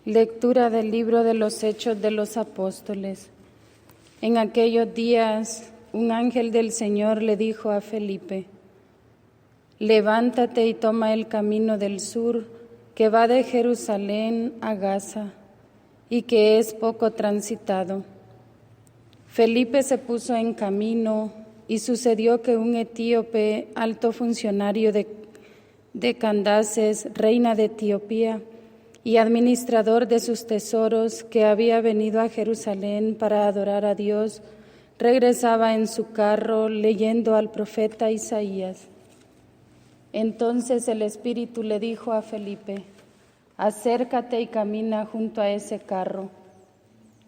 Lectura del libro de los Hechos de los Apóstoles. En aquellos días, un ángel del Señor le dijo a Felipe: levántate y toma el camino del sur que va de Jerusalén a Gaza y que es poco transitado. Felipe se puso en camino y sucedió que un etíope, alto funcionario de Candaces, reina de Etiopía, y administrador de sus tesoros, que había venido a Jerusalén para adorar a Dios, regresaba en su carro leyendo al profeta Isaías. Entonces el Espíritu le dijo a Felipe: acércate y camina junto a ese carro.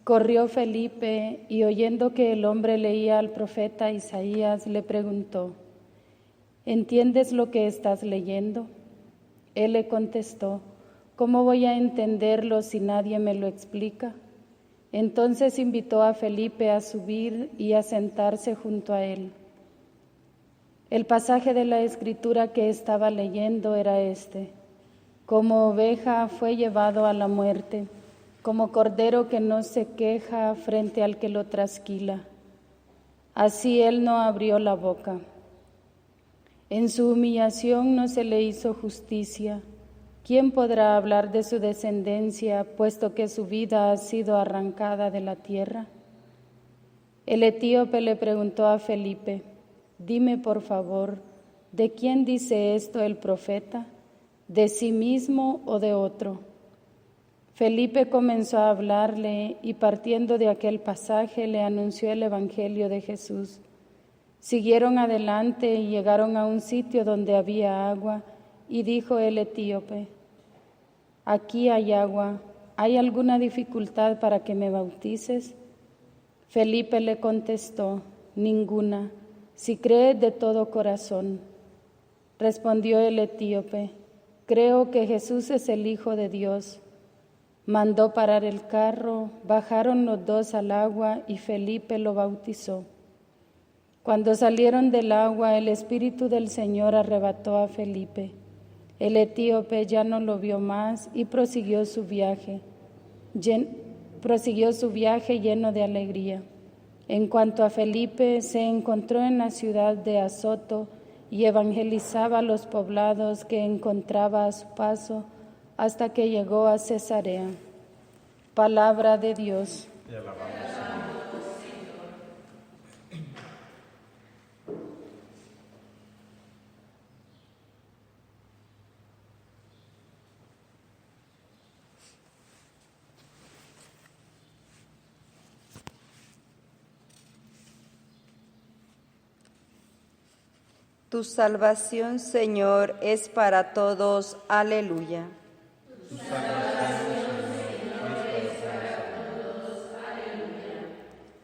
Corrió Felipe y, oyendo que el hombre leía al profeta Isaías, le preguntó: ¿entiendes lo que estás leyendo? Él le contestó: ¿cómo voy a entenderlo si nadie me lo explica? Entonces invitó a Felipe a subir y a sentarse junto a él. El pasaje de la Escritura que estaba leyendo era este: como oveja fue llevado a la muerte, como cordero que no se queja frente al que lo trasquila. Así él no abrió la boca. En su humillación no se le hizo justicia. ¿Quién podrá hablar de su descendencia, puesto que su vida ha sido arrancada de la tierra? El etíope le preguntó a Felipe: dime por favor, ¿de quién dice esto el profeta? ¿De sí mismo o de otro? Felipe comenzó a hablarle y, partiendo de aquel pasaje, le anunció el Evangelio de Jesús. Siguieron adelante y llegaron a un sitio donde había agua. Y dijo el etíope: aquí hay agua, ¿hay alguna dificultad para que me bautices? Felipe le contestó: ninguna, si crees de todo corazón. Respondió el etíope: creo que Jesús es el Hijo de Dios. Mandó parar el carro, bajaron los dos al agua y Felipe lo bautizó. Cuando salieron del agua, el Espíritu del Señor arrebató a Felipe. El etíope ya no lo vio más y prosiguió su viaje lleno de alegría. En cuanto a Felipe, se encontró en la ciudad de Azoto y evangelizaba los poblados que encontraba a su paso hasta que llegó a Cesarea. Palabra de Dios. Te alabamos, Señor. Tu salvación, Señor, es para todos. Aleluya. Tu salvación, Señor, es para todos. Aleluya.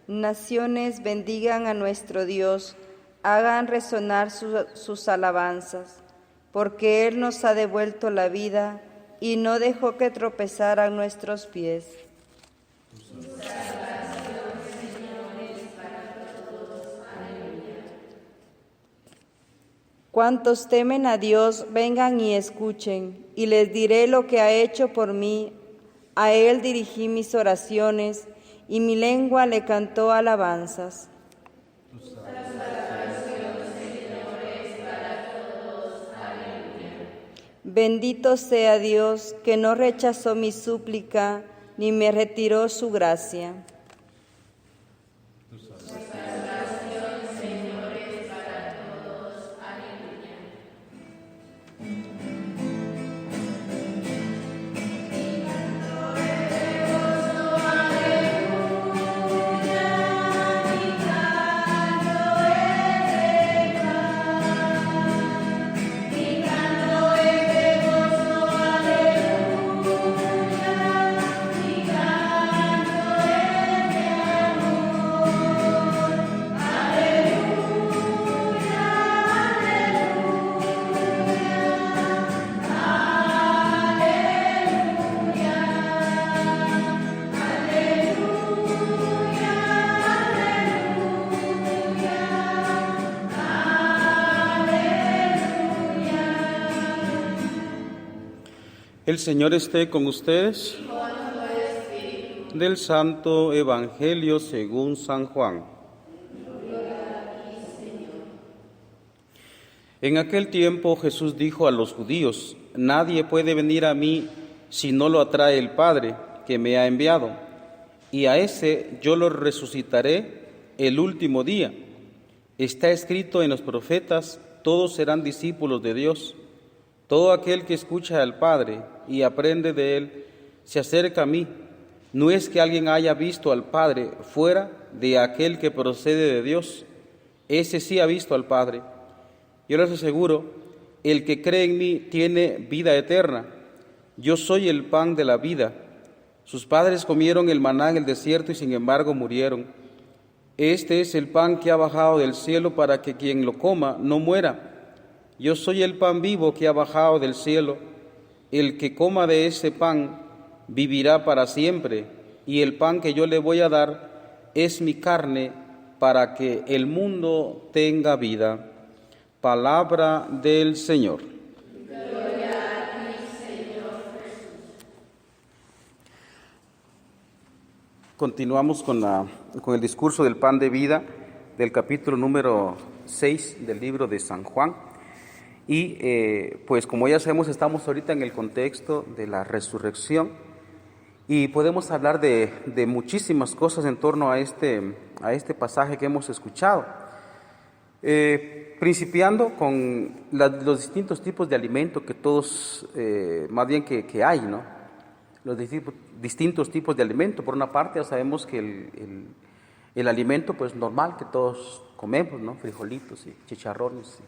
Naciones bendigan a nuestro Dios, hagan resonar sus alabanzas, porque Él nos ha devuelto la vida y no dejó que tropezaran nuestros pies. Cuantos temen a Dios, vengan y escuchen, y les diré lo que ha hecho por mí. A Él dirigí mis oraciones, y mi lengua le cantó alabanzas. Tu salvación, Señor, es para todos. Aleluya. Bendito sea Dios, que no rechazó mi súplica, ni me retiró su gracia. El Señor esté con ustedes. del Santo Evangelio según San Juan. En aquel tiempo Jesús dijo a los judíos: nadie puede venir a mí si no lo atrae el Padre que me ha enviado, y a ese yo lo resucitaré el último día. Está escrito en los profetas: todos serán discípulos de Dios. Todo aquel que escucha al Padre y aprende de Él se acerca a mí. No es que alguien haya visto al Padre fuera de aquel que procede de Dios. Ese sí ha visto al Padre. Yo les aseguro, el que cree en mí tiene vida eterna. Yo soy el pan de la vida. Sus padres comieron el maná en el desierto y sin embargo murieron. Este es el pan que ha bajado del cielo para que quien lo coma no muera. Yo soy el pan vivo que ha bajado del cielo. El que coma de ese pan vivirá para siempre, y el pan que yo le voy a dar es mi carne para que el mundo tenga vida. Palabra del Señor. Gloria a ti, Señor Jesús. Continuamos con el discurso del pan de vida del capítulo número 6 del libro de San Juan. Y pues como ya sabemos, estamos ahorita en el contexto de la resurrección y podemos hablar de muchísimas cosas en torno a este pasaje que hemos escuchado. Principiando con los distintos tipos de alimento que todos, más bien que hay, ¿no? Los distintos tipos de alimento. Por una parte, ya sabemos que el alimento pues normal que todos comemos, ¿no? Frijolitos y chicharrones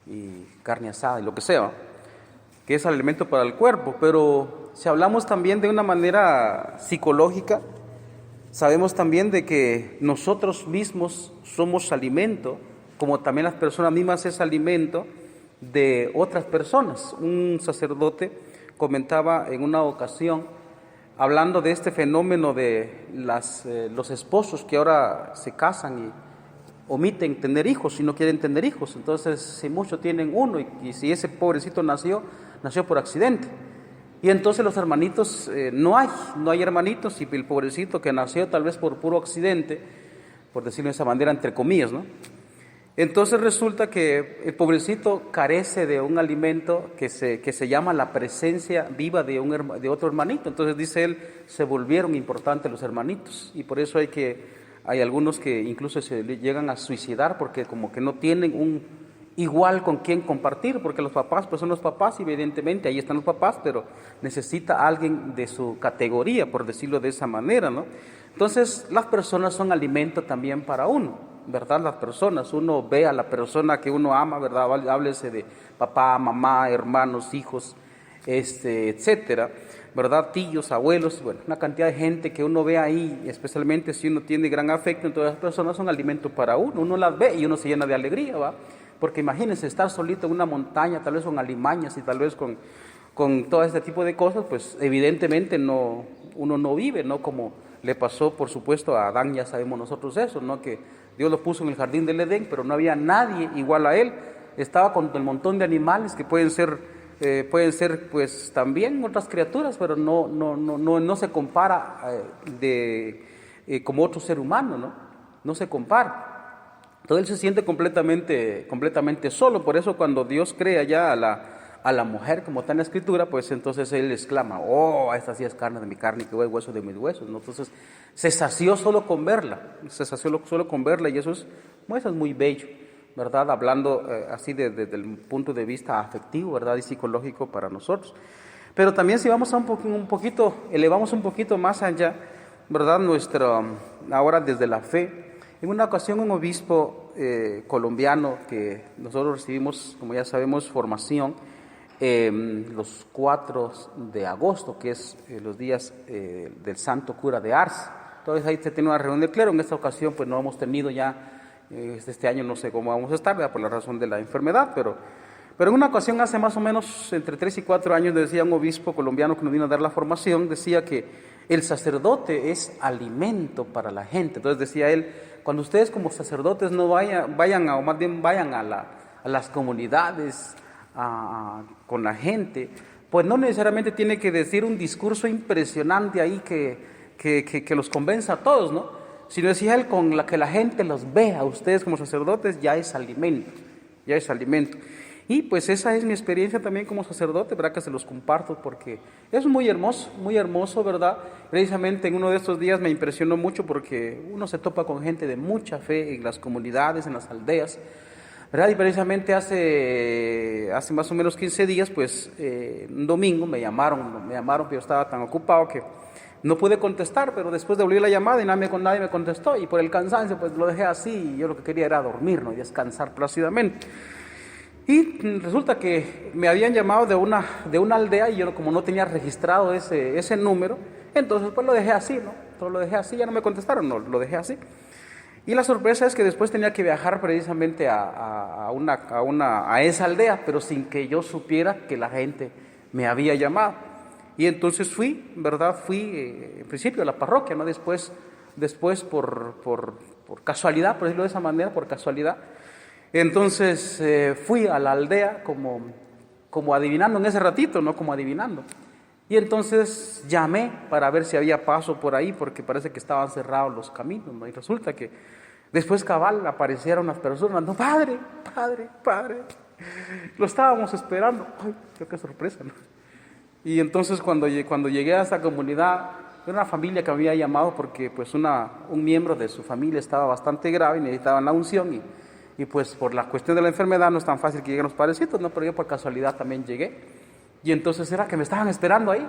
y carne asada y lo que sea, que es alimento para el cuerpo. Pero si hablamos también de una manera psicológica, sabemos también de que nosotros mismos somos alimento, como también las personas mismas es alimento de otras personas. Un sacerdote comentaba en una ocasión, hablando de este fenómeno de los esposos que ahora se casan y omiten tener hijos y no quieren tener hijos. Entonces, si muchos tienen uno y si ese pobrecito nació por accidente. Y entonces los hermanitos, no hay hermanitos, y el pobrecito que nació tal vez por puro accidente, por decirlo de esa manera, entre comillas, ¿no? Entonces resulta que el pobrecito carece de un alimento que se llama la presencia viva de otro hermanito. Entonces dice él, se volvieron importantes los hermanitos, y por eso hay algunos que incluso se llegan a suicidar porque como que no tienen un igual con quien compartir, porque los papás pues son los papás, evidentemente ahí están los papás, pero necesita alguien de su categoría, por decirlo de esa manera, ¿no? Entonces las personas son alimento también para uno, ¿verdad? Las personas, uno ve a la persona que uno ama, ¿verdad? Háblese de papá, mamá, hermanos, hijos, etcétera, ¿verdad? Tíos, abuelos, bueno, una cantidad de gente que uno ve ahí, especialmente si uno tiene gran afecto. Entonces las personas son alimento para uno las ve y uno se llena de alegría, ¿va? Porque imagínense estar solito en una montaña, tal vez con alimañas y tal vez con todo este tipo de cosas, pues evidentemente uno no vive, ¿no? Como le pasó, por supuesto, a Adán, ya sabemos nosotros eso, ¿no? Que Dios lo puso en el jardín del Edén, pero no había nadie igual a él. Estaba con el montón de animales que pueden ser pues también otras criaturas, pero no se compara como otro ser humano, ¿no? No se compara. Entonces él se siente completamente solo. Por eso cuando Dios crea ya a la mujer, como está en la Escritura, pues entonces él exclama: oh, esta sí es carne de mi carne y hueso de mis huesos, ¿no? Entonces se sació solo con verla, y eso es muy bello, ¿verdad? Hablando así desde el punto de vista afectivo, ¿verdad? Y psicológico para nosotros. Pero también si vamos elevamos un poquito más allá, ¿verdad? Ahora desde la fe. En una ocasión un obispo colombiano, que nosotros recibimos, como ya sabemos, formación los 4 de agosto, que es los días del Santo Cura de Ars. Entonces ahí se tiene una reunión de clero. En esta ocasión pues no hemos tenido ya, este año no sé cómo vamos a estar, ¿verdad? Por la razón de la enfermedad, pero en una ocasión hace más o menos entre 3 y 4 años decía un obispo colombiano que nos vino a dar la formación, decía que el sacerdote es alimento para la gente. Entonces decía él, cuando ustedes como sacerdotes no vayan a las comunidades, con la gente, pues no necesariamente tiene que decir un discurso impresionante ahí que que los convenza a todos, ¿no? Sino decía él, con la que la gente los vea a ustedes como sacerdotes, ya es alimento, ya es alimento. Y pues esa es mi experiencia también como sacerdote, ¿verdad? Que se los comparto porque es muy hermoso, ¿verdad? Precisamente en uno de estos días me impresionó mucho porque uno se topa con gente de mucha fe en las comunidades, en las aldeas, ¿verdad? Y precisamente hace más o menos 15 días, pues un domingo me llamaron, pero yo estaba tan ocupado que no pude contestar, pero después devolví la llamada y nadie me contestó, y por el cansancio pues lo dejé así, y yo lo que quería era dormir, ¿no? Y descansar plácidamente. Y resulta que me habían llamado de una aldea y yo como no tenía registrado ese número, entonces pues lo dejé así, ¿no? Entonces lo dejé así, ya no me contestaron, no, lo dejé así. Y la sorpresa es que después tenía que viajar precisamente a esa aldea, pero sin que yo supiera que la gente me había llamado. Y entonces fui, ¿verdad? En principio a la parroquia, ¿no? Después por casualidad, por decirlo de esa manera, por casualidad. Entonces fui a la aldea como adivinando en ese ratito, ¿no? Como adivinando. Y entonces llamé para ver si había paso por ahí, porque parece que estaban cerrados los caminos, ¿no? Y resulta que después cabal aparecieron las personas, no, padre, lo estábamos esperando. Ay, qué sorpresa, ¿no? Y entonces cuando llegué a esa comunidad, era una familia que me había llamado porque pues un miembro de su familia estaba bastante grave y necesitaban la unción, y pues por la cuestión de la enfermedad no es tan fácil que lleguen los padrecitos, ¿no? Pero yo por casualidad también llegué, y entonces era que me estaban esperando ahí,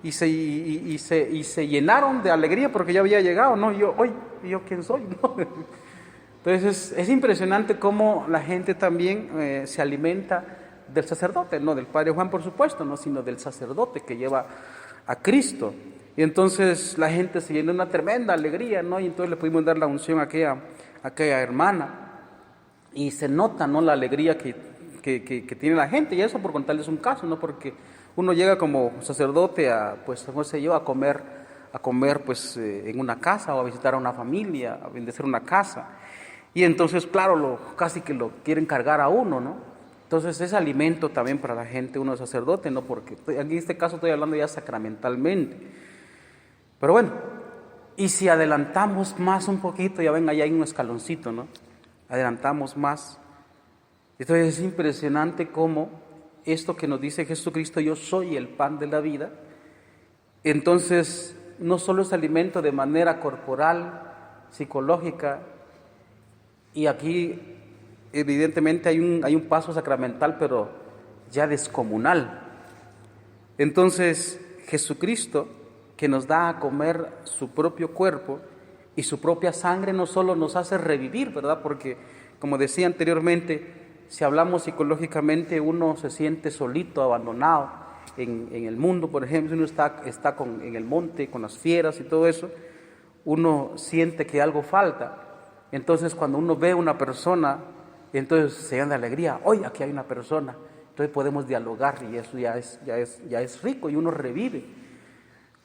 y se llenaron de alegría porque yo había llegado, ¿no? Y yo ¿quién soy? ¿No? Entonces es impresionante cómo la gente también se alimenta del sacerdote, no del Padre Juan por supuesto, no, sino del sacerdote que lleva a Cristo. Y entonces la gente se llenó de una tremenda alegría, ¿no? Y entonces le pudimos dar la unción a aquella hermana, y se nota, ¿no? La alegría que tiene la gente, y eso por contarles un caso, ¿no? Porque uno llega como sacerdote a comer pues en una casa, o a visitar a una familia, a bendecer una casa, y entonces claro, casi que lo quieren cargar a uno, ¿no? Entonces es alimento también para la gente, uno es sacerdote, ¿no? Porque en este caso estoy hablando ya sacramentalmente. Pero bueno, y si adelantamos más un poquito, ya ven, allá hay un escaloncito, ¿no? Adelantamos más. Entonces es impresionante cómo esto que nos dice Jesucristo, yo soy el pan de la vida, entonces no solo es alimento de manera corporal, psicológica, y aquí evidentemente hay un paso sacramental, pero ya descomunal. Entonces Jesucristo, que nos da a comer su propio cuerpo y su propia sangre, no solo nos hace revivir, ¿verdad? Porque, como decía anteriormente, si hablamos psicológicamente, uno se siente solito, abandonado en el mundo. Por ejemplo, si uno está en el monte con las fieras y todo eso, uno siente que algo falta. Entonces cuando uno ve a una persona, entonces se llena de alegría, hoy aquí hay una persona, entonces podemos dialogar, y eso ya es rico, y uno revive.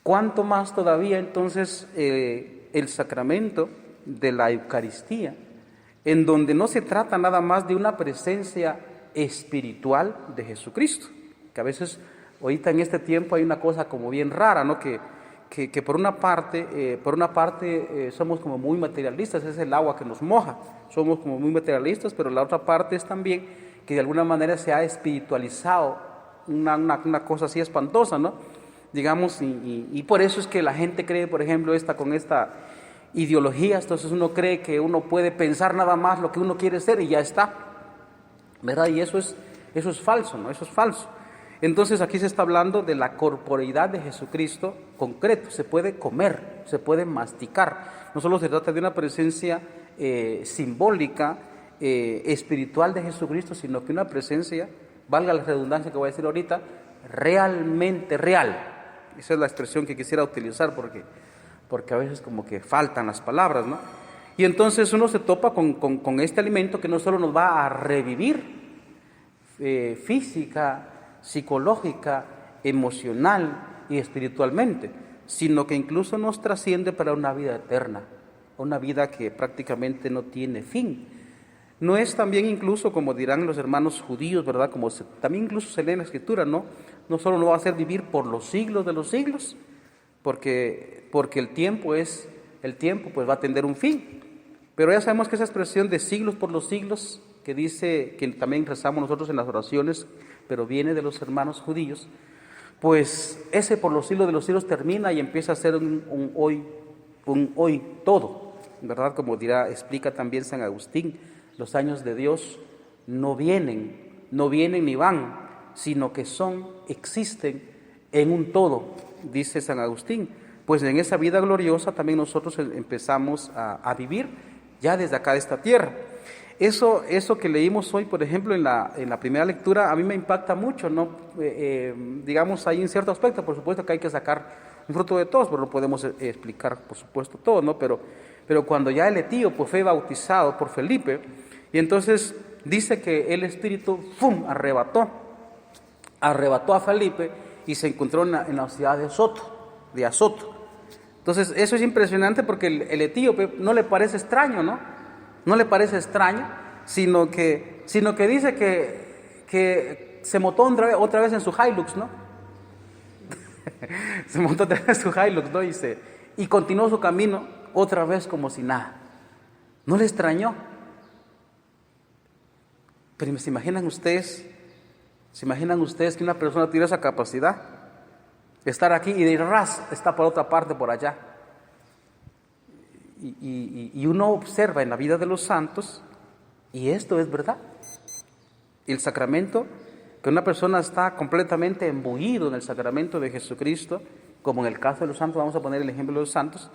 ¿Cuánto más todavía entonces el sacramento de la Eucaristía, en donde no se trata nada más de una presencia espiritual de Jesucristo? Que a veces, ahorita en este tiempo hay una cosa como bien rara, ¿no? Que por una parte somos como muy materialistas, es el agua que nos moja, somos como muy materialistas, pero la otra parte es también que de alguna manera se ha espiritualizado una cosa así espantosa, ¿no? Digamos, y por eso es que la gente cree, por ejemplo, con esta ideología, entonces uno cree que uno puede pensar nada más lo que uno quiere ser y ya está, ¿verdad? Y eso es falso, ¿no? Eso es falso. Entonces aquí se está hablando de la corporeidad de Jesucristo concreto, se puede comer, se puede masticar. No solo se trata de una presencia simbólica, espiritual de Jesucristo, sino que una presencia, valga la redundancia que voy a decir ahorita, realmente real. Esa es la expresión que quisiera utilizar porque a veces como que faltan las palabras, ¿no? Y entonces uno se topa con este alimento que no solo nos va a revivir física, psicológica, emocional y espiritualmente, sino que incluso nos trasciende para una vida eterna, una vida que prácticamente no tiene fin. No es también incluso, como dirán los hermanos judíos, ¿verdad? También incluso se lee en la Escritura, ¿no? No solo nos va a hacer vivir por los siglos de los siglos, porque el tiempo pues va a tener un fin. Pero ya sabemos que esa expresión de siglos por los siglos, que dice, que también rezamos nosotros en las oraciones, pero viene de los hermanos judíos, pues ese por los siglos de los siglos termina y empieza a ser un hoy todo, ¿verdad? Como explica también San Agustín, los años de Dios no vienen ni van, sino que existen en un todo, dice San Agustín. Pues en esa vida gloriosa también nosotros empezamos a vivir ya desde acá de esta tierra. Eso que leímos hoy, por ejemplo, en la primera lectura, a mí me impacta mucho, ¿no? Digamos, hay un cierto aspecto, por supuesto que hay que sacar un fruto de todos, pero no podemos explicar, por supuesto, todo, ¿no? Pero cuando ya el etío pues, fue bautizado por Felipe, y entonces dice que el Espíritu, ¡fum!, arrebató a Felipe y se encontró en la ciudad de Azoto. Entonces, eso es impresionante porque el etíope no le parece extraño, ¿no? No le parece extraño, sino que dice que se montó otra vez en su Hilux, ¿no? Se montó otra vez en su Hilux, ¿no? Y continuó su camino otra vez como si nada. No le extrañó. Pero ¿se imaginan ustedes que una persona tuviera esa capacidad? Estar aquí y de ras está por otra parte, por allá. Y uno observa en la vida de los santos, y esto es verdad. El sacramento, que una persona está completamente embuido en el sacramento de Jesucristo, como en el caso de los santos, vamos a poner el ejemplo de los santos,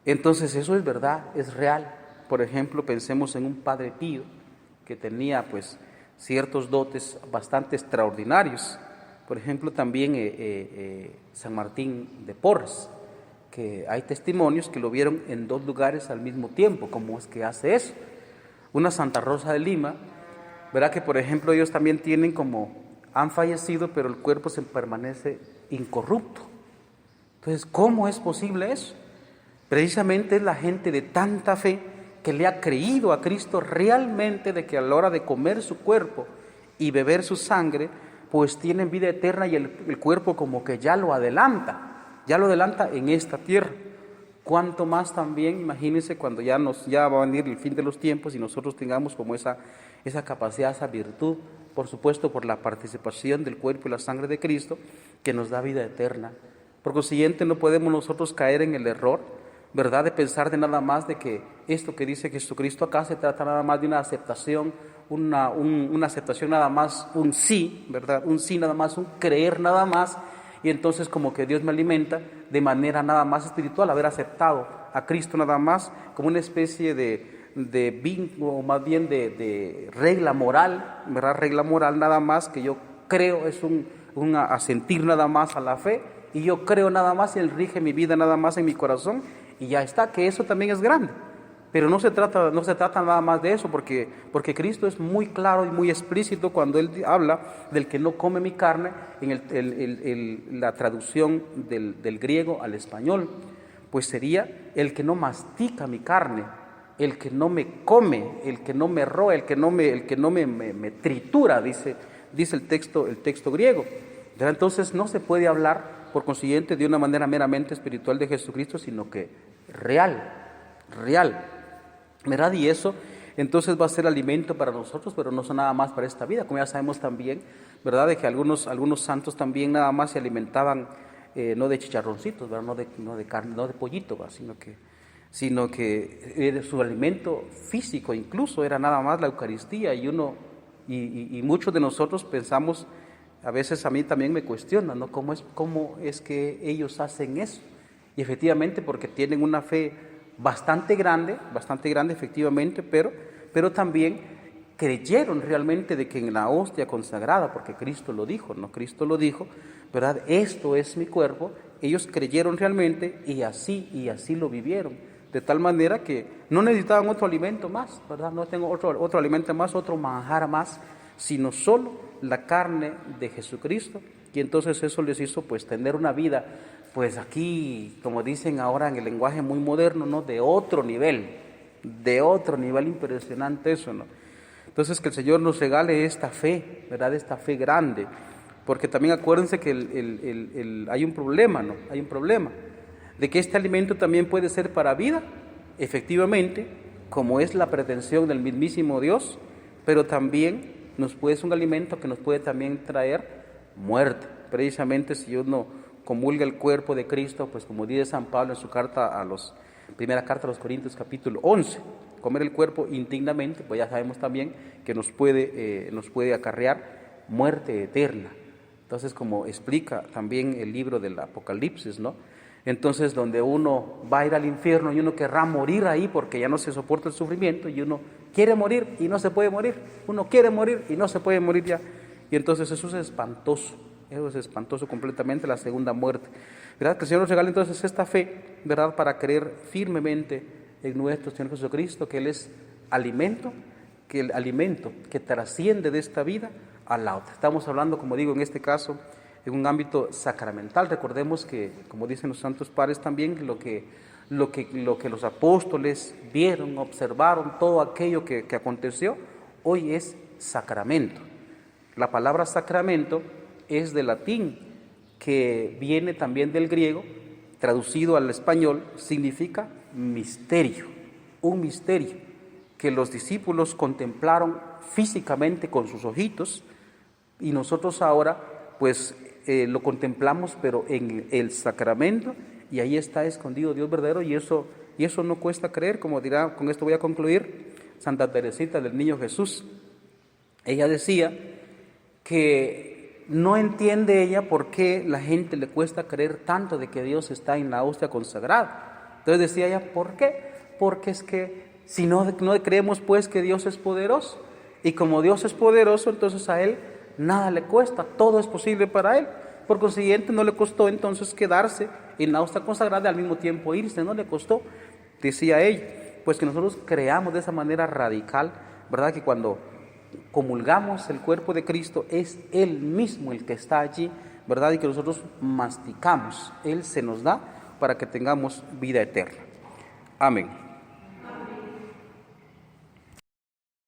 entonces eso es verdad, es real. Por ejemplo, pensemos en un Padre Pío, que tenía pues ciertos dotes bastante extraordinarios. Por ejemplo, también San Martín de Porres, que hay testimonios que lo vieron en 2 lugares al mismo tiempo. ¿Cómo es que hace eso? Una Santa Rosa de Lima, verá que por ejemplo ellos también han fallecido, pero el cuerpo se permanece incorrupto. Entonces, ¿cómo es posible eso? Precisamente es la gente de tanta fe que le ha creído a Cristo realmente, de que a la hora de comer su cuerpo y beber su sangre, pues tienen vida eterna, y el cuerpo como que ya lo adelanta en esta tierra. Cuanto más también, imagínense, cuando ya va a venir el fin de los tiempos y nosotros tengamos como esa capacidad, esa virtud, por supuesto por la participación del cuerpo y la sangre de Cristo, que nos da vida eterna. Por consiguiente, no podemos nosotros caer en el error, ¿verdad?, de pensar de nada más de que esto que dice Jesucristo acá se trata nada más de una aceptación, una aceptación nada más, un sí, ¿verdad?, un sí nada más, un creer nada más, y entonces como que Dios me alimenta de manera nada más espiritual, haber aceptado a Cristo nada más como una especie de vínculo, o más bien de regla moral, ¿verdad?, regla moral nada más, que yo creo es un asentir nada más a la fe, y yo creo nada más, y Él rige mi vida nada más en mi corazón, y ya está, que eso también es grande. Pero no se trata nada más de eso, porque Cristo es muy claro y muy explícito cuando Él habla del que no come mi carne, en la traducción del griego al español, pues sería el que no mastica mi carne, el que no me come, el que no me roe, el que no me tritura, dice el texto griego. Entonces no se puede hablar, por consiguiente, de una manera meramente espiritual de Jesucristo, sino que real, ¿verdad? Y eso entonces va a ser alimento para nosotros, pero no son nada más para esta vida, como ya sabemos también, ¿verdad?, de que algunos santos también nada más se alimentaban no de chicharroncitos, ¿verdad?, no de carne, no de pollito, ¿verdad?, sino que su alimento físico incluso era nada más la Eucaristía, y muchos de nosotros pensamos, a veces a mí también me cuestionan, ¿no?, cómo es que ellos hacen eso, y efectivamente porque tienen una fe bastante grande efectivamente, pero también creyeron realmente de que en la hostia consagrada, porque Cristo lo dijo, ¿verdad?, esto es mi cuerpo, ellos creyeron realmente y así lo vivieron, de tal manera que no necesitaban otro alimento más, ¿verdad?, no tengo otro alimento más, otro manjar más, sino solo la carne de Jesucristo, y entonces eso les hizo pues tener una vida, pues aquí, como dicen ahora en el lenguaje muy moderno, ¿no?, de otro nivel impresionante eso, ¿no? Entonces que el Señor nos regale esta fe, ¿verdad?, esta fe grande, porque también acuérdense que hay un problema, ¿no? Hay un problema de que este alimento también puede ser para vida, efectivamente, como es la pretensión del mismísimo Dios, pero también es un alimento que nos puede también traer muerte. Precisamente si uno comulga el cuerpo de Cristo, pues como dice San Pablo en su primera carta a los Corintios capítulo 11, comer el cuerpo indignamente, pues ya sabemos también que nos puede acarrear muerte eterna. Entonces, como explica también el libro del Apocalipsis, ¿no? Entonces, donde uno va a ir al infierno y uno querrá morir ahí porque ya no se soporta el sufrimiento y uno quiere morir y no se puede morir, uno quiere morir y no se puede morir ya. Y entonces eso es espantoso completamente, la segunda muerte. ¿Verdad? Que el Señor nos regala entonces esta fe, ¿verdad? Para creer firmemente en nuestro Señor Jesucristo, que Él es alimento, que el alimento que trasciende de esta vida a la otra. Estamos hablando, como digo, en este caso, en un ámbito sacramental. Recordemos que, como dicen los santos padres también, lo que los apóstoles vieron, observaron, todo aquello que aconteció, hoy es sacramento. La palabra sacramento es del latín, que viene también del griego, traducido al español, significa misterio, un misterio que los discípulos contemplaron físicamente con sus ojitos, y nosotros ahora pues lo contemplamos, pero en el sacramento, y ahí está escondido Dios verdadero, y eso no cuesta creer, como dirá, con esto voy a concluir, Santa Teresita del Niño Jesús. Ella decía que no entiende ella por qué la gente le cuesta creer tanto de que Dios está en la hostia consagrada. Entonces decía ella, ¿por qué? Porque es que si no creemos pues que Dios es poderoso, y como Dios es poderoso, entonces a Él nada le cuesta, todo es posible para Él. Por consiguiente, no le costó entonces quedarse en la hostia consagrada y al mismo tiempo irse, no le costó, decía ella. Pues que nosotros creamos de esa manera radical, ¿verdad? Que cuando comulgamos el cuerpo de Cristo es Él mismo el que está allí, ¿verdad? Y que nosotros masticamos, Él se nos da para que tengamos vida eterna. Amén.